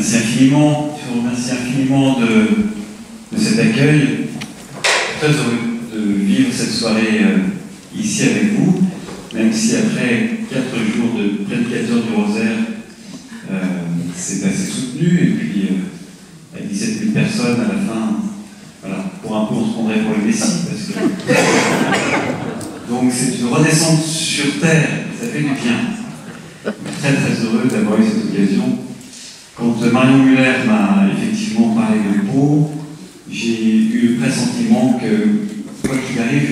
Merci infiniment, je vous remercie infiniment de cet accueil. Très heureux de vivre cette soirée ici avec vous, même si après 4 jours de prédicateur du rosaire, c'est assez soutenu, et puis à 17 000 personnes à la fin, voilà, pour un peu on se prendrait pour le Messie, parce que... Donc c'est une redescente sur terre, ça fait du bien. Très très heureux d'avoir eu cette occasion. Quand Marion Muller m'a effectivement parlé de Pau, j'ai eu le pressentiment que, quoi qu'il arrive,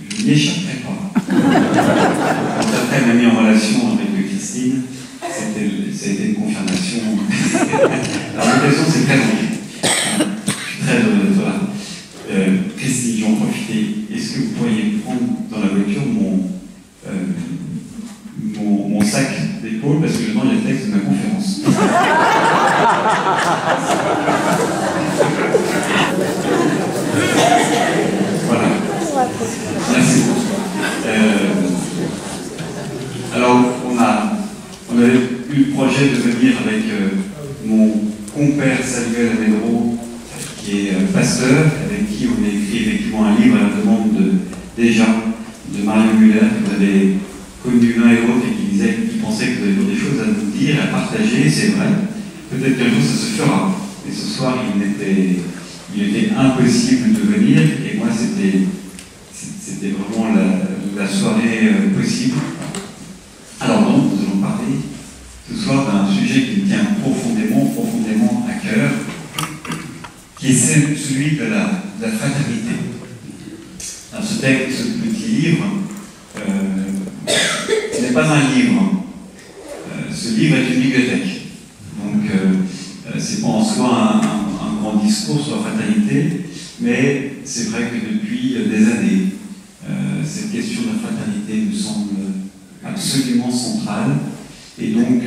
je n'y échapperai pas. Quand après elle m'a mis en relation avec Christine, ça a été une confirmation. Alors l'occasion c'est très longue. Je suis très heureux d'être là. Christine, j'en profite. Est-ce que vous pourriez prendre dans la voiture mon sac d'épaule, parce que dedans il y a le texte de ma conférence. Voilà. Merci. Alors, on avait eu le projet de venir avec mon compère Samuel Amédro, qui est pasteur, avec qui on a écrit effectivement un livre à la demande déjà de Marion Muller, que vous avez connu l'un et l'autre, et qui pensait que vous avez des choses à nous dire, à partager, c'est vrai. Peut-être qu'un jour ça se fera. Et ce soir, il était impossible de venir, et moi c'était vraiment la soirée possible. Alors donc, nous allons parler ce soir d'un sujet qui me tient profondément à cœur, qui est celui de la fraternité. Alors ce petit livre, ce n'est pas un livre. Ce livre est une bibliothèque. Donc, c'est pas en soi un grand discours sur la fraternité, mais c'est vrai que depuis des années, cette question de la fraternité me semble absolument centrale. Et donc,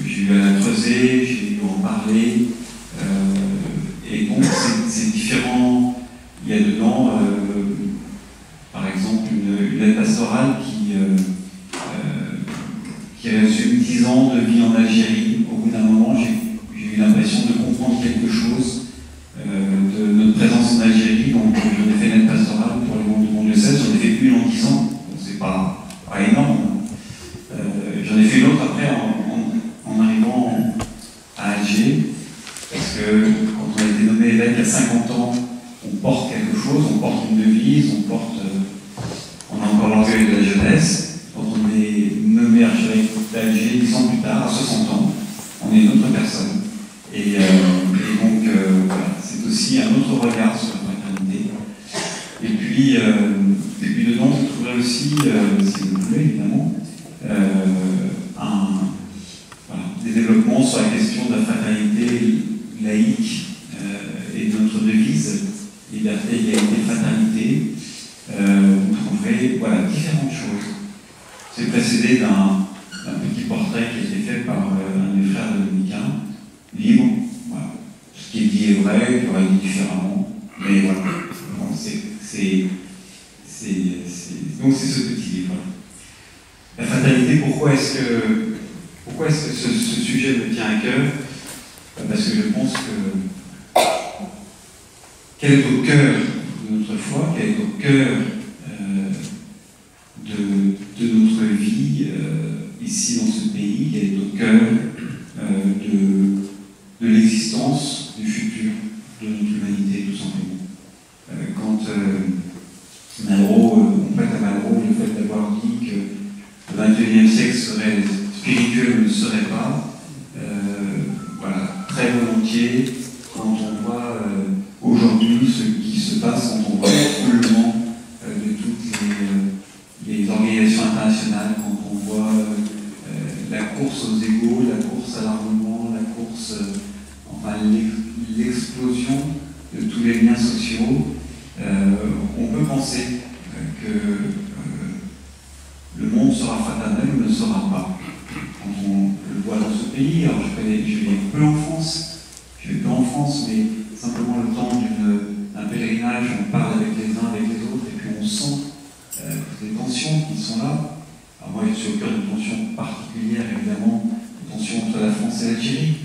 j'ai eu à la creuser, j'ai eu à en parler. Et donc, c'est différent. Il y a dedans, par exemple, une aide pastorale qui résume 10 ans de vie en Algérie. Au bout d'un moment, j'ai eu l'impression de comprendre quelque chose de notre présence en Algérie. Donc, j'en ai fait une aide pastorale pour les membres de mon diocèse. J'en ai fait une en 10 ans. Donc, c'est pas énorme. J'en ai fait une autre après en arrivant à Alger. Parce que quand on a été nommé évêque à 50 ans, on porte quelque chose, on porte une devise, on a encore l'orgueil de la jeunesse. Quand on est nommé archevêque d'Alger 10 ans plus tard, à 60 ans, on est une autre personne. Et donc, voilà, c'est aussi un autre regard sur la fraternité. Et puis dedans, vous trouverez aussi, si vous voulez, évidemment, des développements sur la question de la fraternité laïque et de notre devise, liberté, égalité, fraternité. Vous trouverez différentes choses. C'est précédé d'un petit portrait qui a été fait par un des frères dominicains, libre. Voilà. Ce qui est dit est vrai, il aurait dit différemment, mais voilà. Donc c'est ce petit livre. La fraternité, pourquoi est-ce que ce sujet me tient à cœur? Parce que je pense qu'elle est au cœur de notre foi, qu'elle est au cœur de notre vie ici dans ce pays, qu'elle est au cœur de l'existence, du futur de notre humanité, tout simplement. Quand Malraux, on prête à Malraux le fait d'avoir dit que le XXIe siècle serait spirituel, ne serait pas, très volontiers, quand on voit aujourd'hui ce qui se passe, quand on voit l'écoulement de toutes les organisations internationales, quand on voit la course aux égaux, la course à l'armement, la course, l'explosion de tous les liens sociaux, on peut penser que le monde sera fraternel ou ne sera pas. Quand on le voit dans ce pays, alors je vais peu en France, mais simplement le temps d'un pèlerinage, on parle avec les uns, avec les autres, et puis on sent des tensions qui sont là. Alors moi, je suis au cœur d'une tension particulière, évidemment, une tension entre la France et l'Algérie.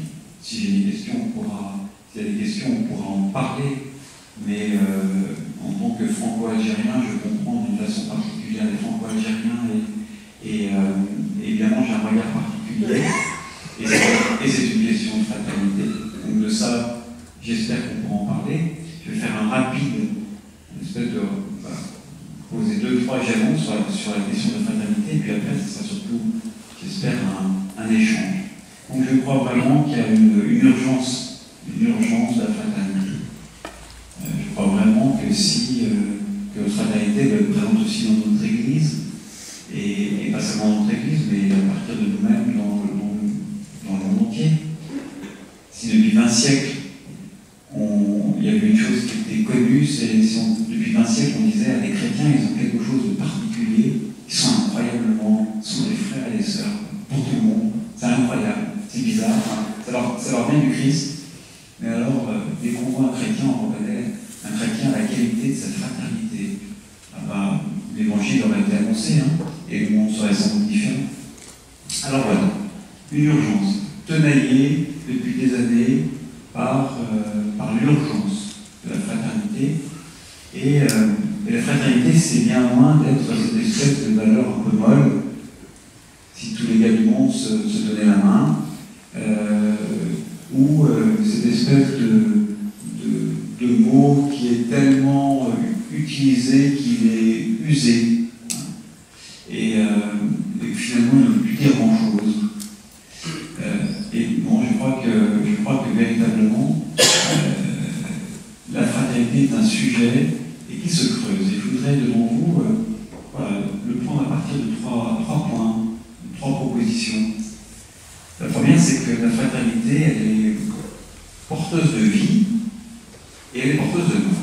si j'ai des questions, s'il y a des questions, on pourra en parler. Mais en tant que franco-algérien, je comprends d'une façon particulière les franco-algériens et évidemment j'ai un regard particulier. Et c'est une question de fraternité. Donc de ça, j'espère qu'on pourra en parler. Je vais faire un rapide, une espèce de poser 2-3 jalons sur la question de fraternité, et puis après, ce sera surtout, j'espère, un échange. Donc je crois vraiment qu'il y a une urgence de la fraternité. Je crois vraiment que que la fraternité va être présente aussi dans notre Église, et pas seulement dans notre Église, mais à partir de nous-mêmes dans le monde entier. Si depuis 20 siècles, il y avait une chose qui était connue, c'est depuis 20 siècles, on disait les chrétiens, ils ont quelque chose de particulier, ils sont incroyablement, ils sont des frères et des sœurs pour tout le monde, c'est incroyable, c'est bizarre, ça leur vient du Christ, mais alors, dès qu'on voit un chrétien, on reconnaît un chrétien à la qualité de sa fraternité. L'évangile aurait été annoncé, et le monde serait sans doute différent. Alors voilà, une urgence, tenaillée depuis des années par l'urgence de la fraternité. Et la fraternité, c'est bien loin d'être cette espèce de valeur un peu molle, si tous les gars du monde se donnaient la main, ou cette espèce de mot qui est tellement utilisé qu'il est usé. Et finalement, il ne veut plus dire grand-chose. Et bon, je crois que véritablement, la fraternité est un sujet et qui se creuse. Et je voudrais devant vous le prendre à partir de trois points, 3 propositions. La première, c'est que la fraternité, elle est porteuse de vie et elle est porteuse de mort.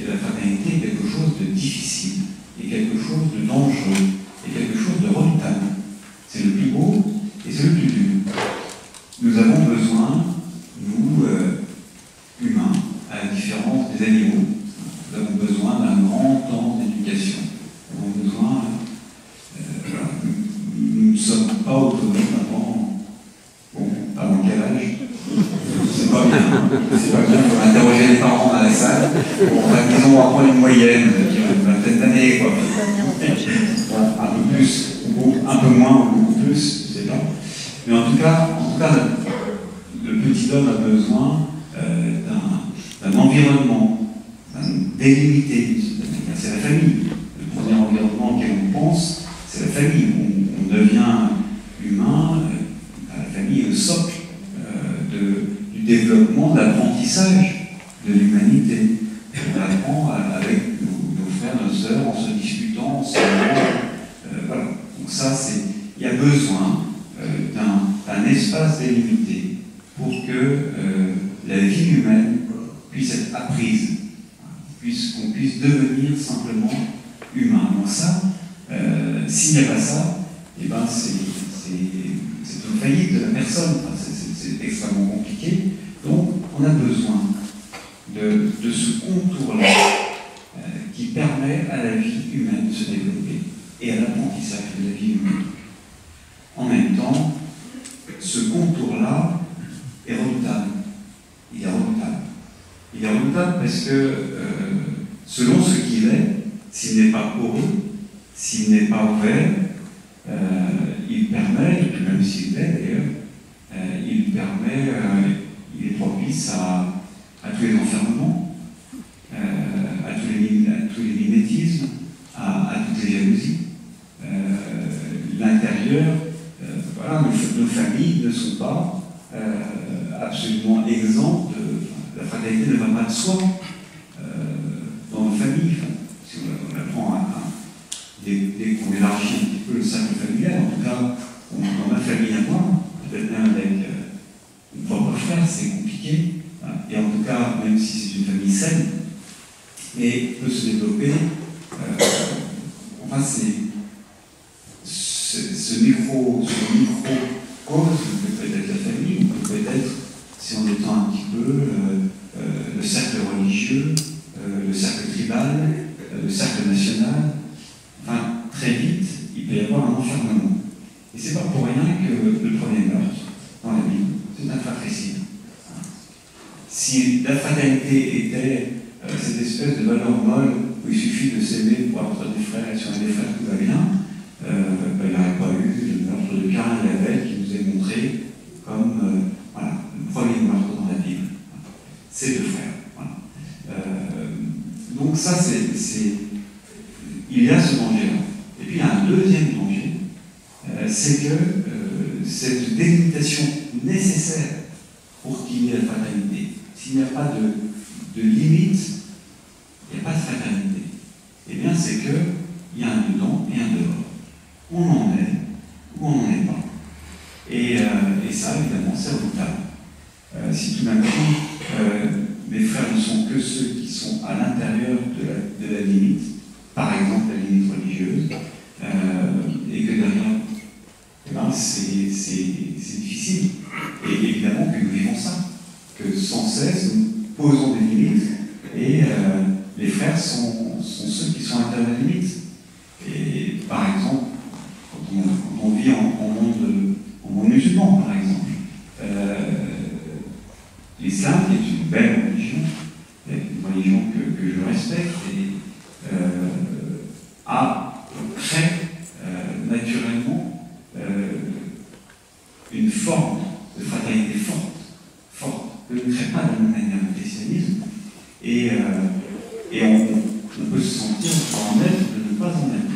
La fraternité est quelque chose de difficile, et quelque chose de dangereux, et quelque chose de redoutable. C'est le plus beau et c'est le plus dur. Nous avons besoin, nous, humains, à la différence des animaux, nous avons besoin d'un grand temps d'éducation. Nous avons besoin, nous ne sommes pas autonomes avant quel âge? C'est pas bien, il faut interroger les parents dans la salle. Bon, disons, on va prendre une moyenne, une vingtaine d'années, quoi. Un peu plus, ou un peu moins, ou beaucoup plus, je sais pas. Mais en tout cas, le petit homme a besoin d'un environnement, délimité. C'est la famille. Le premier environnement auquel on pense, c'est la famille. On devient humain, la famille est le socle du développement, de l'apprentissage de l'humanité. On apprend avec nos frères, nos sœurs, en se disputant, en se voilà. Donc ça, il y a besoin d'un espace délimité pour que la vie humaine puisse être apprise, qu'on puisse devenir simplement humain. Donc ça, s'il n'y a pas ça, eh ben c'est une faillite de la personne. Enfin, c'est extrêmement compliqué. Donc, on a besoin de ce contour-là qui permet à la vie humaine de se développer et à l'apprentissage de la vie humaine. En même temps, ce contour-là est redoutable. Il est redoutable. Il est redoutable parce que, selon ce qu'il est, s'il n'est pas poreux, s'il n'est pas ouvert, il permet, et puis même s'il l'est d'ailleurs, il est propice à tous les enfermements, à tous les mimétismes, à toutes les jalousies. L'intérieur, voilà, nos familles ne sont pas absolument exemptes. La fraternité ne va pas de soi dans nos familles. Si on apprend dès qu'on élargit un petit peu le cercle familial, en tout cas, dans ma famille à moi, peut-être même avec mon propre frère, c'est compliqué. Et en tout cas, même si c'est une famille saine, mais peut se développer. Enfin, c'est ce microcosme peut être la famille, ou peut-être, si on étend un petit peu, le cercle religieux, le cercle tribal, le cercle national. Enfin, très vite, il peut y avoir un enfermement. Et c'est pas pour rien que le premier meurtre dans la Si la fraternité était cette espèce de valeur molle où il suffit de s'aimer pour être des frères, et si on est des frères, tout va bien, il n'y aurait pas eu le meurtre de Caïn et Abel qui nous est montré comme voilà, le premier meurtre dans la Bible. C'est deux frères. Voilà. Donc ça, il y a ce danger-là. Et puis il y a un deuxième danger, c'est que cette délimitation nécessaire pour qu'il y ait la fraternité, s'il n'y a pas de limite, il n'y a pas de fraternité. Eh bien, c'est qu'il y a un dedans et un dehors. On en est ou on n'en est pas. Et ça, évidemment, c'est redoutable. Si tout d'un coup, mes frères ne sont que ceux qui sont à l'intérieur de la limite, par exemple la limite religieuse, et que derrière, eh ben, c'est difficile. Et évidemment que nous vivons ça, que sans cesse nous posons des limites, et les frères sont ceux qui sont à l'intérieur de la limite. Et par exemple, quand on vit en monde musulman, par exemple, l'islam, qui est une belle religion, une religion que je respecte, et crée naturellement une forme de fraternité forte, que ne crée pas de la même manière le christianisme, et on peut se sentir en être de ne pas en être.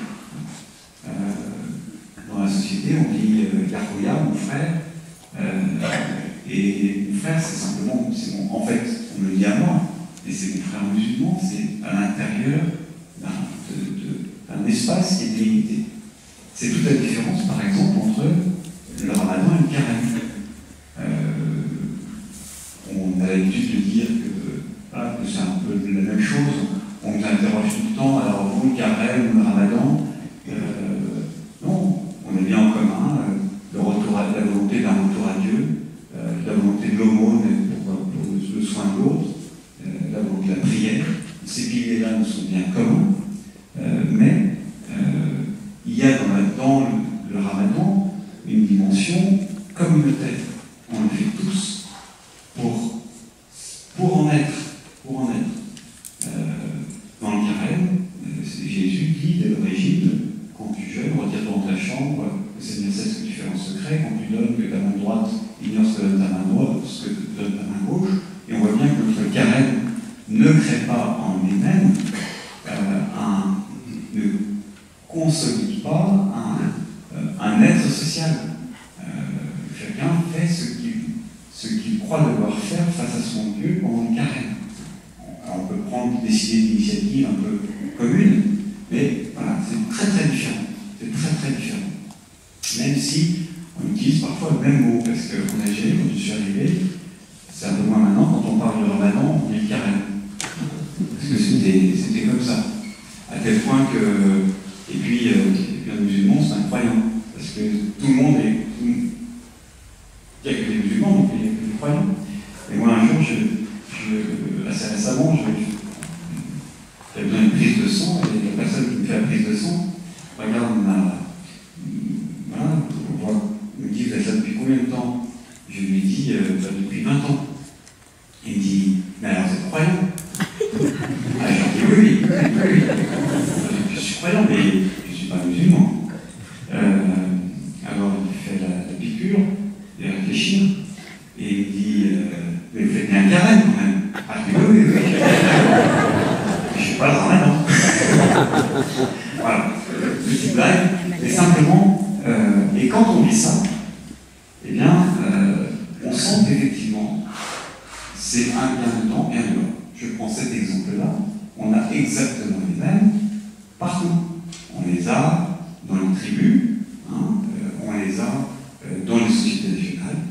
Dans la société, on dit Yarouya, mon frère, et mon frère, c'est simplement, en fait, on me le dit à moi, et c'est mon frère musulman, c'est à l'intérieur d'un espace qui est délimité. C'est toute la différence, par exemple, entre le ramadan et le carême. On a l'habitude de dire que c'est un peu la même chose. On nous interroge tout le temps, alors vous, le carême ou le ramadan, non, on a bien en commun la volonté d'un retour à Dieu, la volonté de l'aumône pour le soin de l'autre, la volonté de la prière. Ces piliers-là nous sont bien communs, mais il y a dans le ramadan une dimension communautaire. On le fait tous pour en être. Dans le carême, Jésus dit dès l'origine, quand tu jeûnes, retire-toi dans ta chambre, le Seigneur sait ce que tu fais en secret, quand tu donnes, que ta main droite ignore ce que donne ta main droite, ce que te donne ta main gauche, et on voit bien que notre carême ne crée pas en lui-même, ne consolide pas un être social. Chacun fait ce qu'il croit devoir faire face à son Dieu pendant le carême. Alors, on peut décider d'initiatives un peu communes, mais voilà, c'est très très différent. C'est très très différent. Même si on utilise parfois le même mot, parce qu'en Algérie, quand je suis arrivé, c'est un peu moins maintenant, quand on parle de ramadan, on dit le carême. Parce que c'était comme ça. À tel point que. Et puis un musulman, c'est incroyable. Parce que tout le monde est. Il n'y a que les musulmans, donc il n'y a que les croyants. Et moi, un jour, assez récemment, j'avais besoin d'une prise de sang, et la personne qui me fait la prise de sang regarde me dit, vous êtes là depuis combien de temps? Je lui dis, depuis 20 ans. Il me dit, mais alors vous êtes croyant? Ah, je lui dis, oui. Je suis croyant, mais je ne suis pas musulman. Alors il fait la piqûre, il réfléchit, et il me dit, mais vous faites bien un carême quand même. Ah, je dis, oui. Je ne suis pas le ramadan. Voilà, petite blague, mais simplement, et quand on dit ça, eh bien, on sent qu'effectivement, c'est un bien dedans et un dehors. Je prends cet exemple-là, on a exactement les mêmes partout. On les a dans les tribus, on les a dans les sociétés régionales,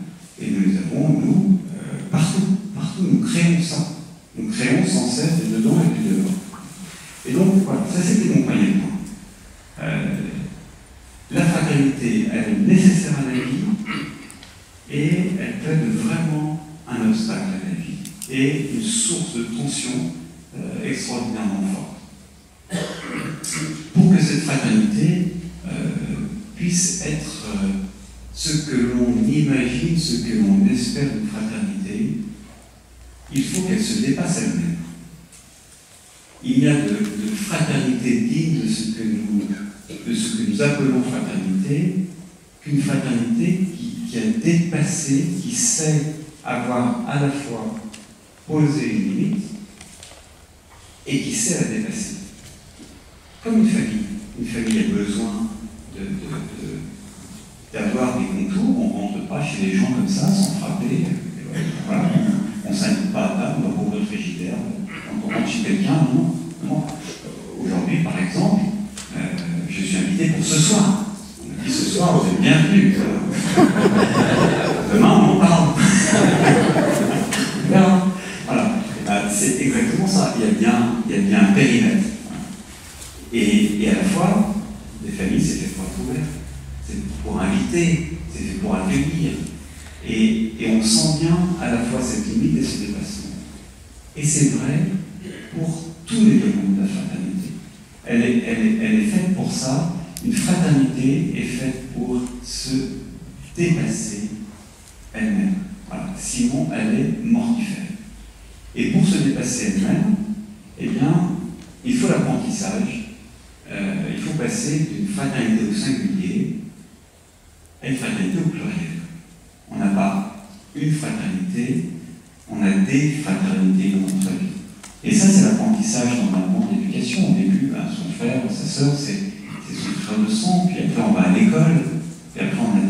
et nous les avons, nous, partout. Partout, nous créons ça. Nous créons sans cesse des dedans et des dehors. Et donc, voilà, ça c'était mon premier point. La fraternité, elle est nécessaire à la vie, et elle peut être vraiment un obstacle à la vie, et une source de tension extraordinairement forte. Pour que cette fraternité puisse être ce que l'on imagine, ce que l'on espère d'une fraternité, il faut qu'elle se dépasse elle-même. Il n'y a de fraternité digne de ce que nous appelons fraternité, qu'une fraternité qui a dépassé, qui sait avoir à la fois posé une limite et qui sait la dépasser. Comme une famille. Une famille a besoin d'avoir des contours, on ne rentre pas chez les gens comme ça, sans frapper. Voilà. On ne s'invite pas à table, on va pour notre frigidaire. Quand on rentre chez quelqu'un, non. Aujourd'hui, par exemple, je suis invité pour ce soir. On me dit ce soir, vous êtes bienvenus. Demain, on en parle. Voilà. C'est exactement ça. Il y a bien un périmètre. Et à la fois, les familles, c'est fait pour être ouvert. C'est pour inviter, c'est fait pour accueillir. Et on sent bien à la fois cette limite et ce dépassement. Et c'est vrai pour tous les domaines de la fraternité. Elle est faite pour ça. Une fraternité est faite pour se dépasser elle-même. Voilà. Sinon, elle est mortifère. Et pour se dépasser elle-même, eh bien, il faut l'apprentissage. Il faut passer d'une fraternité au singulier à une fraternité au pluriel. On n'a pas une fraternité, on a des fraternités dans notre vie. Et ça, c'est l'apprentissage normalement de l'éducation. Au début, son frère, sa sœur, c'est son frère de sang, puis après on va à l'école, puis après on a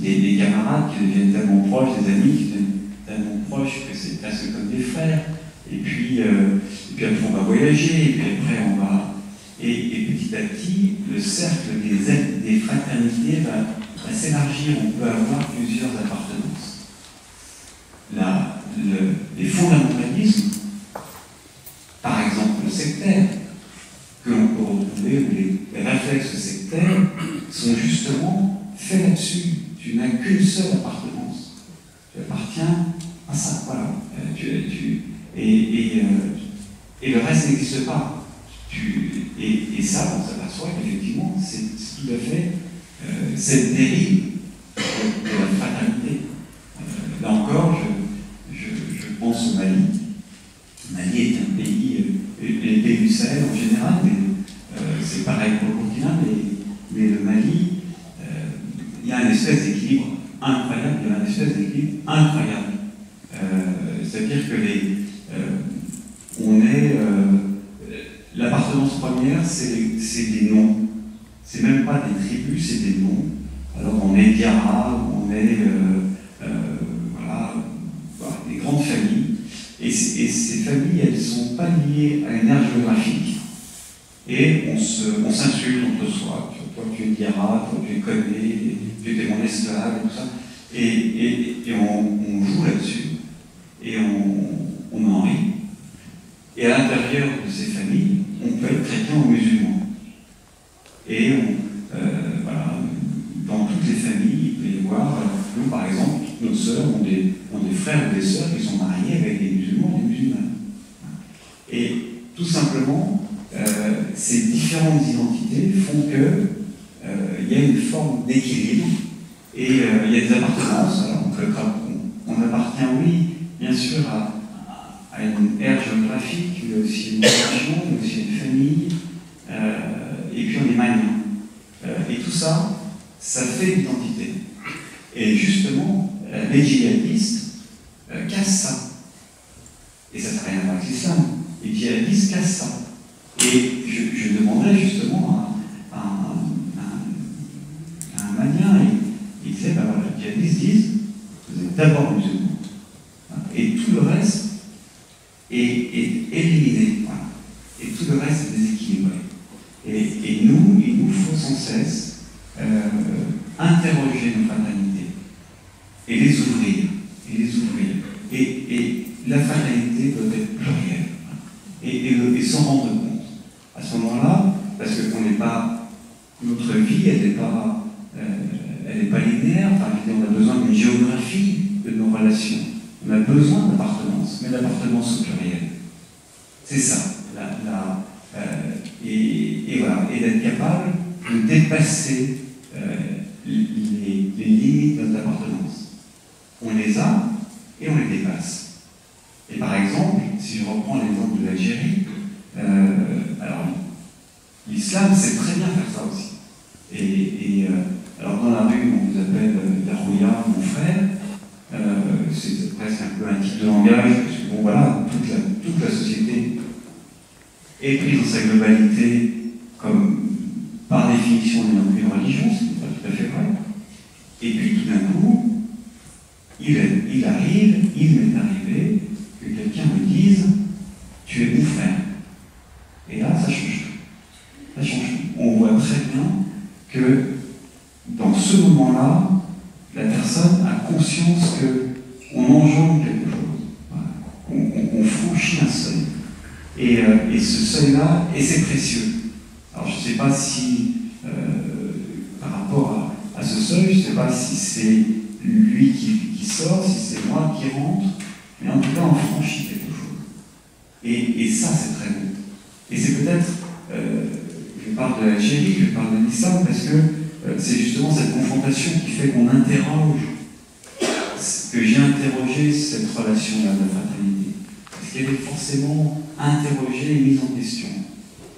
des camarades qui deviennent tellement proches, des amis qui deviennent tellement proches que c'est presque comme des frères. Et puis après on va voyager, et puis après on va... Et petit à petit, le cercle des fraternités va s'élargir. On peut avoir plusieurs appartenances. Les fondamentalismes, par exemple le sectaire, que l'on peut retrouver, ou les réflexes sectaires, sont justement faits là-dessus. Tu n'as qu'une seule appartenance. Tu appartiens à ça, voilà. Et le reste n'existe pas. Et ça, on s'aperçoit qu'effectivement, c'est ce qui a fait cette dérive de la fraternité. Là encore, je pense au Mali. Le Mali est un pays, les pays du Sahel en général, mais c'est pareil pour le continent, mais le Mali, il y a une espèce d'équilibre incroyable. C'est-à-dire que on est... l'appartenance première, c'est des noms. C'est même pas des tribus, c'est des noms. Alors on est Diarra, on est des grandes familles. Et ces familles, elles ne sont pas liées à une aire géographique. Et on s'insulte entre soi. Toi tu es Diarra, toi tu es Koné, tu étais mon esclave, et tout ça. Et on joue là-dessus. Et on en rit. Et à l'intérieur de ces familles, on peut être chrétien ou musulman. Et dans toutes les familles, il peut y avoir, nous par exemple, nos sœurs ont des frères ou des sœurs qui sont mariés avec des musulmans ou des musulmanes. Et tout simplement, ces différentes identités font qu'il y a une forme d'équilibre et il y a des appartenances. Alors on appartient, oui, bien sûr, à une aire géographique, il y a aussi une nation, il y a aussi une famille, et puis on est malien. Et tout ça, ça fait l'identité. Et justement, les djihadistes cassent ça. Et ça n'a rien à voir avec l'islam. Les djihadistes cassent ça. Et je demanderais justement à un malien, il disait, ben voilà, les djihadistes disent, vous êtes d'abord musulmans. Et tout le reste est éliminé. Voilà. Et tout le reste est déséquilibré. Et nous, il nous faut sans cesse interroger nos fraternités et les ouvrir. Et la fraternité doit être plurielle. Et s'en rendre compte. À ce moment-là, parce que notre vie, elle n'est pas linéaire. Enfin, on a besoin d'une géographie de nos relations. On a besoin d'appartenance, mais d'appartenance au pluriel. C'est ça. Et d'être capable de dépasser les limites de notre appartenance. On les a et on les dépasse. Et par l'islam sait très bien faire ça aussi. Alors dans la rue, on vous appelle Yarouya, mon frère. C'est presque un peu un type de langage, parce que bon voilà, toute la société est prise dans sa globalité comme par définition n'ayant qu'une religion, ce qui n'est pas tout à fait vrai. Et puis tout d'un coup, il m'est arrivé que quelqu'un me dise « tu es mon frère ». Et là, ça change tout. Ça change tout. On voit très bien que dans ce moment-là, la personne a conscience qu'on enjambe quelque chose. Voilà. On franchit un seuil. Et ce seuil-là, et c'est précieux. Alors je ne sais pas si, par rapport à ce seuil, je ne sais pas si c'est lui qui sort, si c'est moi qui rentre, mais en tout cas, on franchit quelque chose. Et ça, c'est très beau. Et c'est peut-être, je parle de l'Algérie, je parle de l'islam, parce que c'est justement cette confrontation qui fait qu'on interroge, que j'ai interrogé cette relation-là de fraternité. Parce qu'elle est forcément interrogée et mise en question.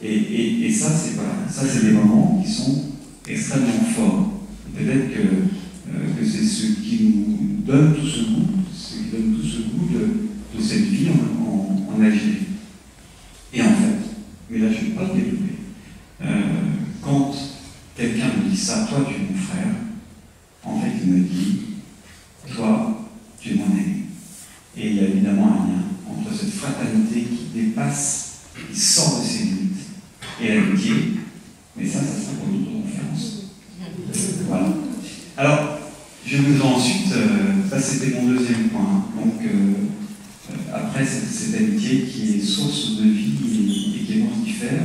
Et ça, c'est voilà, ça, c'est des moments qui sont extrêmement forts. Peut-être que c'est ce qui nous donne tout ce goût, de cette vie en Algérie. Et en fait, mais là je ne vais pas le développer, quand quelqu'un me dit ça, toi tu es mon frère, en fait il me dit, toi tu es mon aîné. Et il y a évidemment un lien entre cette fraternité qui dépasse, qui sort de ses limites, et l'amitié, mais ça sera pour une autre conférence. Voilà. Alors, je voudrais ensuite, ça c'était mon deuxième point, donc après cette amitié qui est source de vie et qui est mortifère,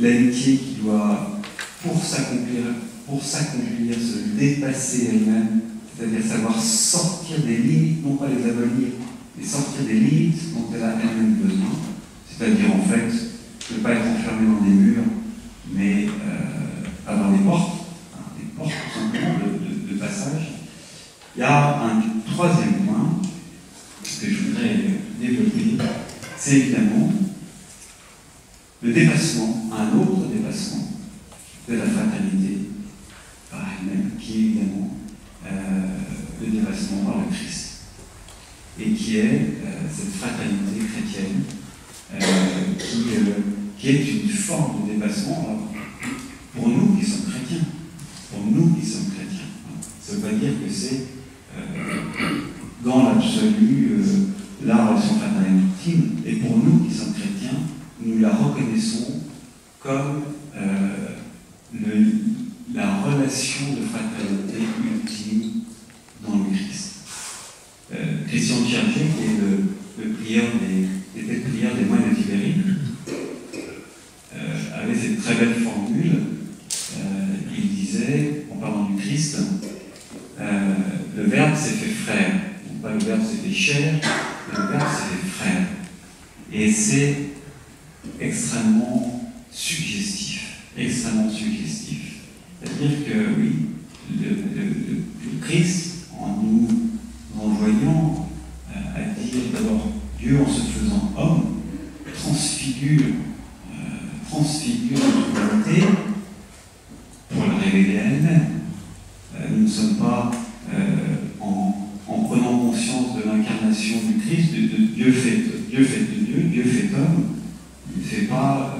l'amitié qui doit, pour s'accomplir, se dépasser elle-même, c'est-à-dire savoir sortir des limites, non pas les abolir, mais sortir des limites dont elle a elle-même besoin, c'est-à-dire en fait, ne pas être enfermé dans des murs, mais avoir des portes tout simplement de passage. Il y a un troisième point que je voudrais développer, c'est évidemment le dépassement, un autre dépassement de la fraternité par elle-même, qui est évidemment le dépassement par le Christ, et qui est cette fraternité chrétienne qui est une forme de dépassement. Alors, pour nous qui sommes chrétiens, ça ne veut pas dire que c'est dans l'absolu la relation fraternelle ultime, et pour nous qui sommes chrétiens, nous la reconnaissons comme la relation de fraternité ultime dans le Christ. Christian Tcherché, qui est le prieur des moines de Tibérie, avait cette très belle formule. Il disait, en parlant du Christ, le Verbe s'est fait frère, non pas le Verbe s'est fait chair, mais le Verbe s'est fait frère. Et c'est extrêmement suggestif. C'est-à-dire que oui, le Christ, en nous envoyant à dire d'abord Dieu en se faisant homme, transfigure notre humanité pour le révéler à elle-même. Nous ne sommes pas en prenant conscience de l'incarnation du Christ, de Dieu fait de Dieu, Dieu fait homme. Il ne fait pas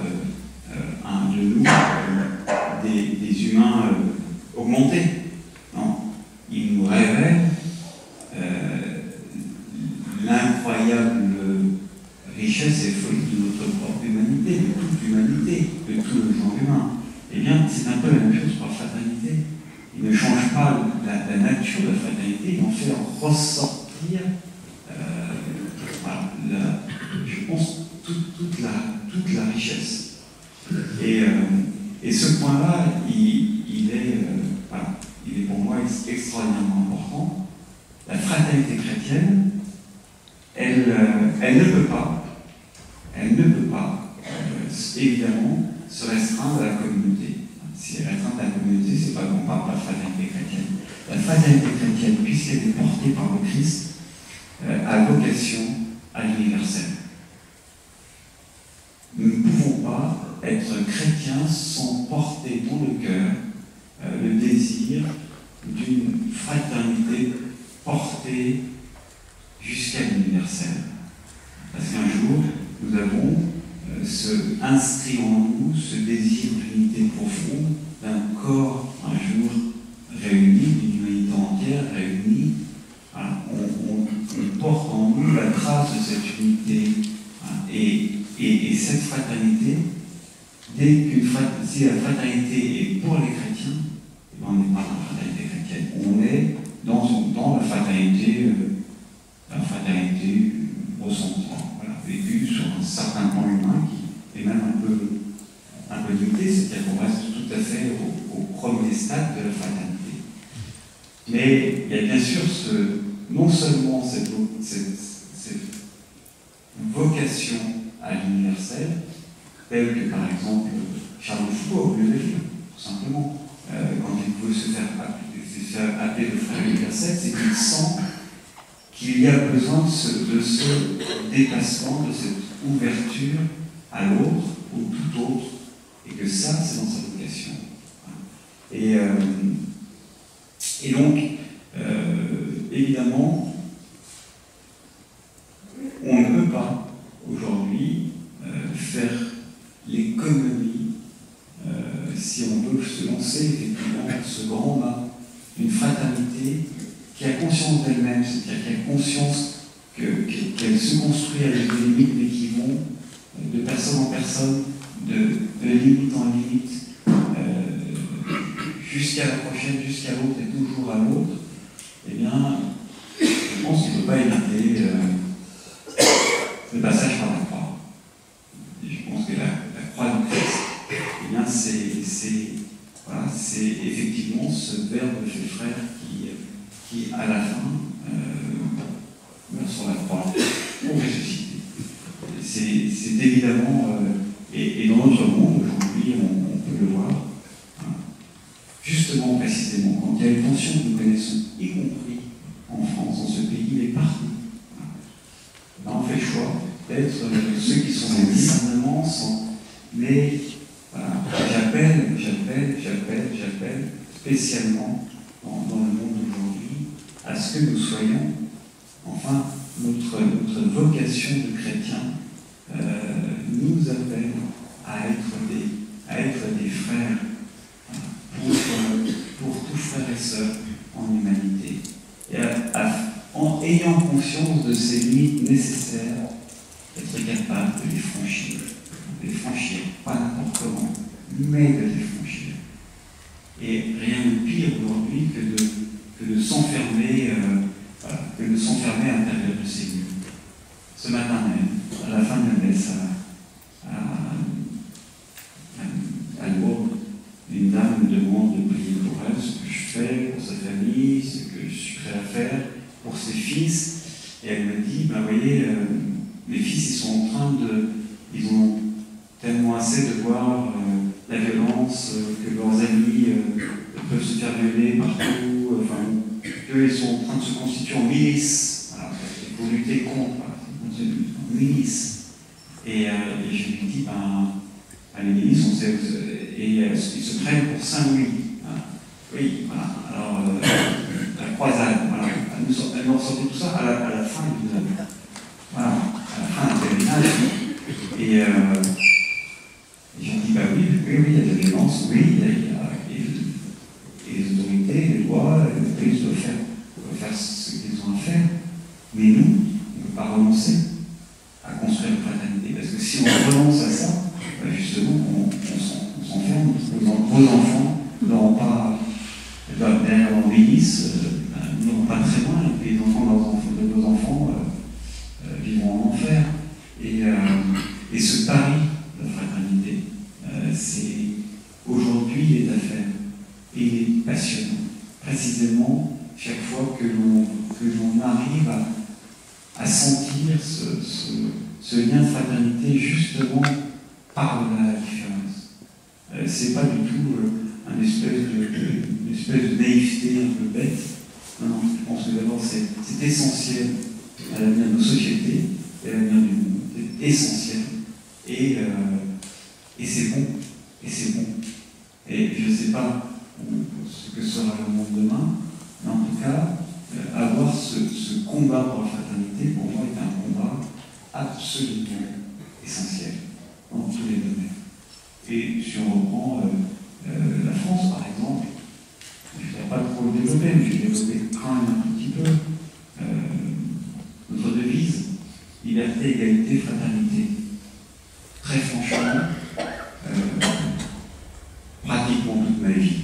de nous des humains augmentés. Non, il nous révèle l'incroyable richesse et folie de notre propre humanité, de toute l'humanité, de tout le genre humain. Eh bien, c'est un peu la même chose pour la fraternité. Il ne change pas la nature de la fraternité, il en fait ressortir, je pense, toute la richesse. Et ce point-là, il est pour moi extraordinairement important. La fraternité chrétienne, elle ne peut pas, évidemment, se restreindre à la communauté. Si elle est restreinte à la communauté, c'est pas qu'on parle de la fraternité chrétienne. La fraternité chrétienne, puisqu'elle est portée par le Christ, a vocation à l'universel. Nous ne pouvons pas être chrétiens chrétiens sont portés dans le cœur le désir d'une fraternité portée jusqu'à l'universel. Parce qu'un jour, nous avons inscrit en nous ce désir d'unité profonde d'un corps un jour réuni, d'une humanité entière réunie. Voilà, on porte en nous la trace de cette unité. Voilà, et cette fraternité, si la fraternité est pour les chrétiens, on n'est pas dans la fraternité chrétienne, on est dans la fraternité ressentie, voilà, vécue sur un certain plan humain qui est même un peu limité, c'est-à-dire qu'on reste tout à fait au premier stade de la fraternité. Mais il y a bien sûr non seulement cette vocation à l'universel, telle que par exemple Charles de Foucault, au lieu de dire, tout simplement, quand il veut se faire appeler le frère universel, c'est qu'il sent qu'il y a besoin de ce dépassement, de cette ouverture à l'autre ou tout autre, et que ça, c'est dans sa vocation. Et donc, évidemment, on ne peut pas aujourd'hui faire l'économie, si on veut se lancer effectivement ce grand bain d'une fraternité qui a conscience d'elle-même, c'est-à-dire qui a conscience qu'elle se construit avec des limites, mais qui vont de personne en personne, de limite en limite, jusqu'à la prochaine, jusqu'à l'autre et toujours à l'autre. Eh bien, je pense qu'on ne peut pas éviter le passage par la croix. Et je pense que la croix du Christ, eh bien, c'est effectivement ce verbe fait frère qui à la fin, meurt sur la croix pour ressusciter. C'est évidemment, et dans notre monde aujourd'hui, on peut le voir, hein, justement, précisément, quand il y a une tension que nous connaissons, y compris en France, dans ce pays, mais partout, ben on fait le choix d'être ceux qui sont en discernement, mais voilà, j'appelle spécialement dans le monde d'aujourd'hui à ce que nous soyons, enfin, notre vocation de chrétien nous appelle à être des frères pour tous frères et sœurs en humanité. Et en ayant conscience de ces limites nécessaires, être capable de les franchir, pas n'importe comment, mais de les franchir. Et rien de pire aujourd'hui que de s'enfermer à l'intérieur de ces lieux. Ce matin même, à la fin de la messe, à Lourdes, une dame me demande de prier pour elle, ce que je fais pour sa famille, ce que je suis prêt à faire pour ses fils. Et elle me dit, ben, vous voyez, mes fils, ils ont tellement assez de voir la violence, que leurs amis peuvent se faire violer partout, qu'eux, ils sont en train de se constituer en milice. Voilà, il faut lutter contre, voilà, en milice. Et je lui dis, les milices, on sait, ils se prennent pour Saint-Louis. Hein. Oui, voilà. Alors, la croisade, voilà. Elle nous ressortait tout ça à la fin du voilà, à la fin d'un pèlerinage. Et j'ai dit, oui, il y a de la violence, oui, il y a les autorités, les lois, les polices doivent faire ce qu'ils ont à faire. Mais nous, on ne peut pas renoncer à construire une fraternité. Parce que si on renonce à ça, justement, on s'enferme. Vos enfants n'auront pas, derrière leur milice, n'auront pas très loin, et puis les enfants de nos enfants vivront en enfer. Et ce pari de la fraternité, aujourd'hui est à faire. Et il est passionnant. Précisément, chaque fois que l'on arrive à sentir ce lien de fraternité justement par la différence. C'est pas du tout une espèce de naïveté un peu bête. Non, je pense que d'abord c'est essentiel à l'avenir de nos sociétés et à l'avenir du monde. C'est essentiel. Et c'est bon. Et c'est bon. Et je ne sais pas ce que sera le monde demain, mais en tout cas, avoir ce combat pour la fraternité, pour moi, est un combat absolument essentiel dans tous les domaines. Et si on reprend la France, par exemple, je ne vais pas trop le développer, mais je vais développer quand même un tout petit peu. Notre devise, liberté, égalité, fraternité. Très franchement, pratiquement toute ma vie,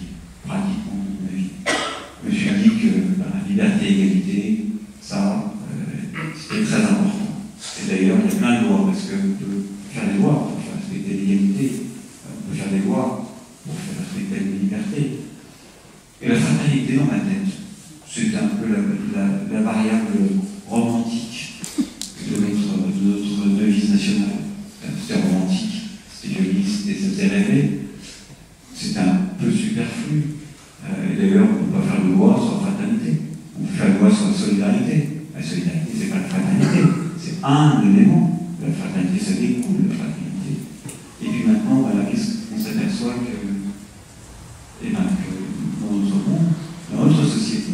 je me suis dit que la liberté, égalité, ça, c'était très important. Et d'ailleurs, il y a plein de lois, parce qu'on peut faire des lois pour faire respecter l'égalité, on peut faire des lois pour faire respecter la liberté. Et la fraternité dans ma tête, c'est un peu la variable romantique de notre devise nationale. C'était romantique, c'était joli, ça faisait rêver. C'est un peu superflu. Et d'ailleurs, on ne peut pas faire de loi sur la fraternité. On peut faire de loi sur la solidarité. La solidarité, c'est pas la fraternité, c'est un élément. La fraternité, ça découle de la fraternité. Et puis maintenant, voilà, on s'aperçoit que dans notre monde, dans notre société,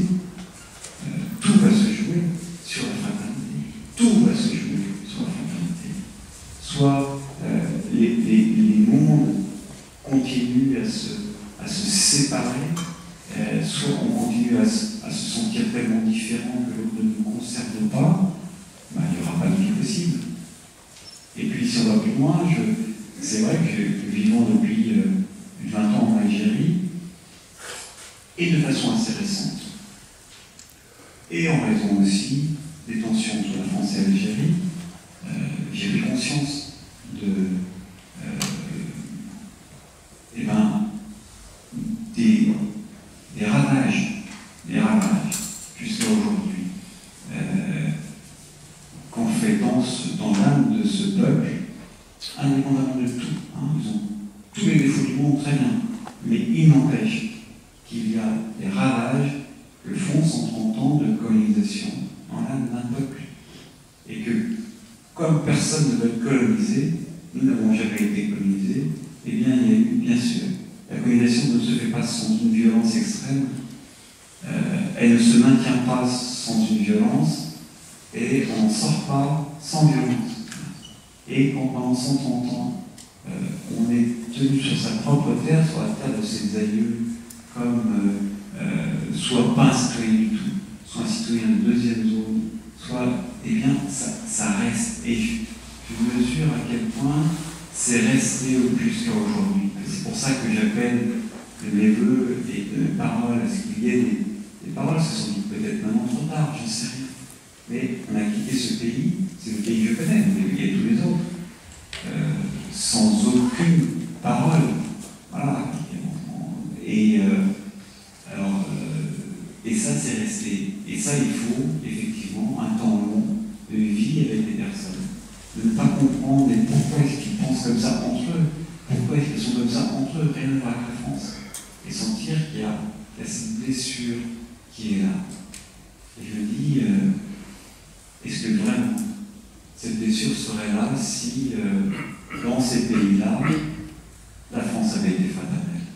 tout va se jouer sur la fraternité. Tout va se jouer sur la fraternité. Soit les mondes continuent à se séparer, soit on continue à se sentir tellement différent que l'autre ne nous concerne pas, ben, il n'y aura pas de vie possible. Et puis si on va plus loin, c'est vrai que vivant depuis 20 ans en Algérie, et de façon assez récente, et en raison aussi des tensions entre la France et l'Algérie, j'ai pris conscience des ravages jusqu'à aujourd'hui qu'on fait dans l'âme de ce peuple, indépendamment de tout. Ils ont tous les défauts du monde, très bien, mais il n'empêche qu'il y a des ravages que font 130 ans de colonisation dans l'âme d'un peuple. Et que, comme personne ne veut être colonisé, nous n'avons jamais été colonisés, eh bien, il y a eu, bien sûr, la colonisation ne se fait pas sans une violence extrême, elle ne se maintient pas sans une violence, et on n'en sort pas sans violence. Et quand pendant 130 ans, on est tenu sur sa propre terre, sur la terre de ses aïeux, comme soit pas un citoyen du tout, soit un citoyen de deuxième zone, soit, eh bien, ça reste. Et je mesure à quel point c'est resté au plus qu'aujourd'hui. C'est pour ça que j'appelle de mes vœux et de mes paroles à ce qu'il y ait des paroles, ce sont peut-être maintenant trop tard, j'en sais rien. Mais on a quitté ce pays, c'est le pays que je connais, mais il y a tous les autres, sans aucune parole. Voilà. Et ça, c'est resté. Et ça, il faut effectivement un temps long de vie avec les personnes. De ne pas comprendre pourquoi est-ce qu'ils pensent comme ça entre eux, pourquoi est-ce qu'ils sont comme ça entre eux, rien à voir avec la France. Et sentir qu'il y a cette blessure qui est là. Et je me dis, est-ce que vraiment cette blessure serait là si, dans ces pays-là, la France avait été fraternelle?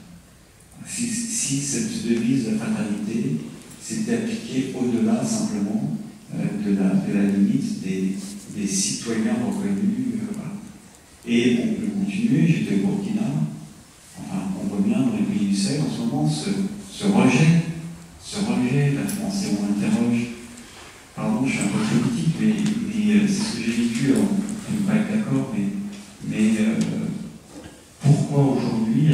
Si cette devise de la fraternité s'était appliquée au-delà simplement de la limite des citoyens reconnus. Voilà. Et on peut continuer, j'étais au Burkina, enfin on voit bien dans les pays du Sahel en ce moment ce rejet de la France. Et on interroge, pardon je suis un peu politique, mais c'est ce que j'ai vécu, alors, je ne peux pas être d'accord, mais pourquoi aujourd'hui,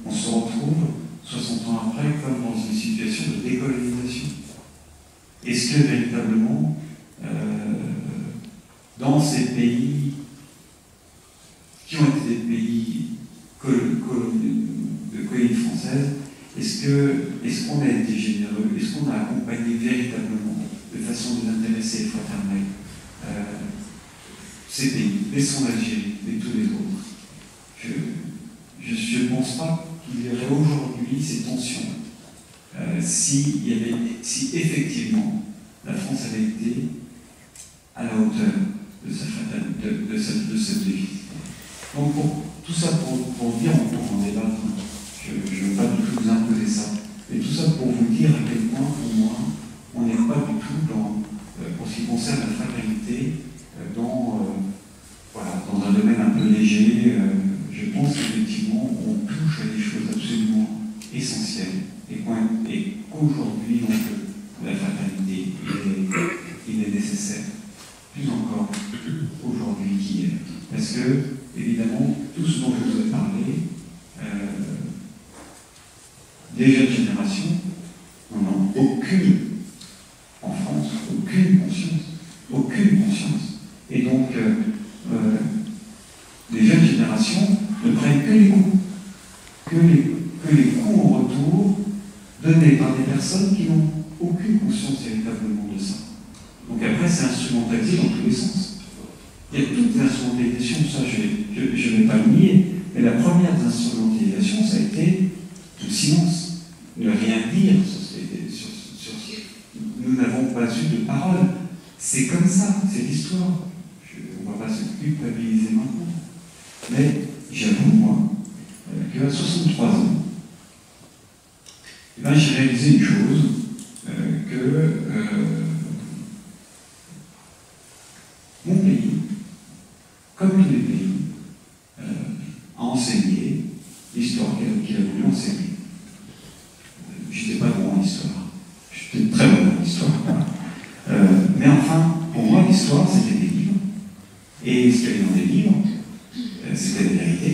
on se retrouve 60 ans après comme dans une situation de décolonisation? Est-ce que véritablement, dans ces pays qui ont été des pays de colonie française, est-ce qu'on a été généreux? Est-ce qu'on a accompagné véritablement, de façon désinteressée et fraternelle, ces pays, laissons l'Algérie et tous les autres? Je ne pense pas qu'il y aurait aujourd'hui ces tensions si effectivement la France avait été à la hauteur de cette devise. Donc pour tout ça pour dire, on peut en débattre, je ne veux pas du tout vous imposer ça, mais tout ça pour vous dire à quel point, pour moi, on n'est pas du tout dans, pour ce qui concerne la fraternité, voilà, dans un domaine un peu léger. Je pense qu'effectivement, on touche à des choses absolument essentielles et qu'aujourd'hui, donc, la fraternité, il est nécessaire, plus encore aujourd'hui qu'hier. Parce que, évidemment, tout ce dont je vous ai parlé, des jeunes générations n'en ont aucune, en France, aucune conscience. Et donc, les jeunes générations ne prennent que les coups, que les coups en retour donnés par des personnes qui n'ont aucune conscience véritablement de ça. Donc après, c'est instrumentalisé dans tous les sens. Il y a toutes les instrumentalisations, ça je ne vais pas le nier, mais la première des instrumentalisations, ça a été le silence. Ne rien dire nous n'avons pas eu de parole. C'est comme ça, c'est l'histoire. On ne va pas se culpabiliser maintenant. Mais j'avoue, moi, qu'à 63 ans, j'ai réalisé une chose, que mon pays, comme tous les pays, a enseigné l'histoire qu'il a voulu enseigner. Je n'étais pas bon en histoire. J'étais très bon en histoire. Mais enfin, pour moi, l'histoire, c'était des livres. Et ce qu'il y avait dans des livres, c'était la vérité.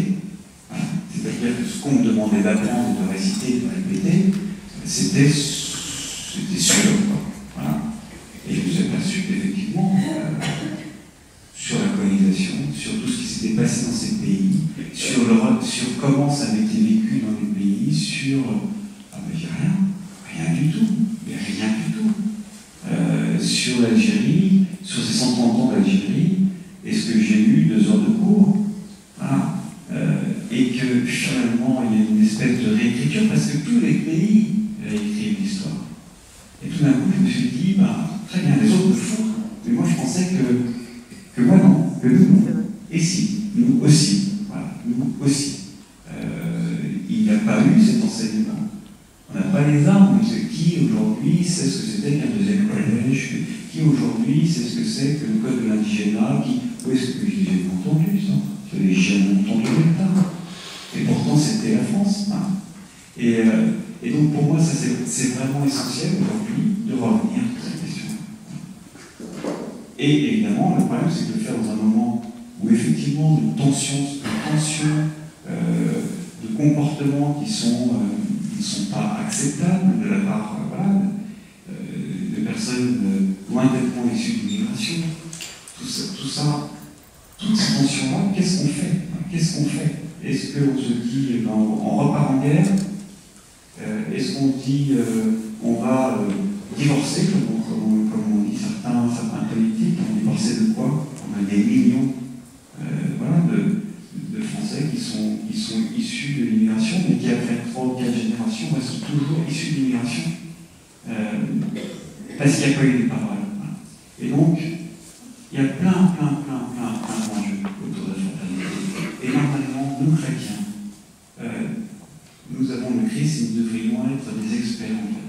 Voilà. C'est-à-dire que ce qu'on me demandait d'apprendre, de réciter, de répéter, c'était sûr. Voilà. Et je me suis aperçu qu'effectivement, sur la colonisation, sur tout ce qui s'était passé dans ces pays, sur comment ça avait été vécu dans les pays, sur... rien du tout. Sur l'Algérie, sur ces 130 ans d'Algérie, et ce que j'ai eu 2 heures de cours, voilà, et que finalement il y a une espèce de réécriture, parce que tous les pays réécrivent l'histoire. Et tout d'un coup, je me suis dit, très bien, les autres le font, mais moi je pensais que moi non, que nous non. Et si, nous aussi, voilà, nous aussi. Il n'y a pas eu cet enseignement. On n'a pas les armes. Qui aujourd'hui sait ce que c'était qu'un deuxième collège? Qui aujourd'hui sait ce que c'est que le code de l'indigénat? Où est-ce que j'ai entendu ça? Je n'ai jamais entendu l'État. Et pourtant c'était la France. Hein. Et donc pour moi, ça c'est vraiment essentiel aujourd'hui de revenir sur cette question. Et évidemment, le problème c'est de le faire dans un moment où effectivement de tensions, de comportements qui ne sont pas acceptables de la part de personnes lointainement issues de l'immigration. Tout ça, toutes ces tensions-là, qu'est-ce qu'on fait? Est-ce qu'on se dit, on repart en guerre? Est-ce qu'on dit, on va divorcer, comme on dit certains politiques? On divorcer de quoi? On a des millions de Français qui sont issus de l'immigration, mais qui, après 3 ou 4 générations, restent toujours issus de l'immigration, parce qu'il n'y a pas eu des paroles. Voilà. Et donc, il y a plein d'enjeux autour de la fraternité. Et normalement, nous, chrétiens, nous avons le Christ et nous devrions être des experts en fait.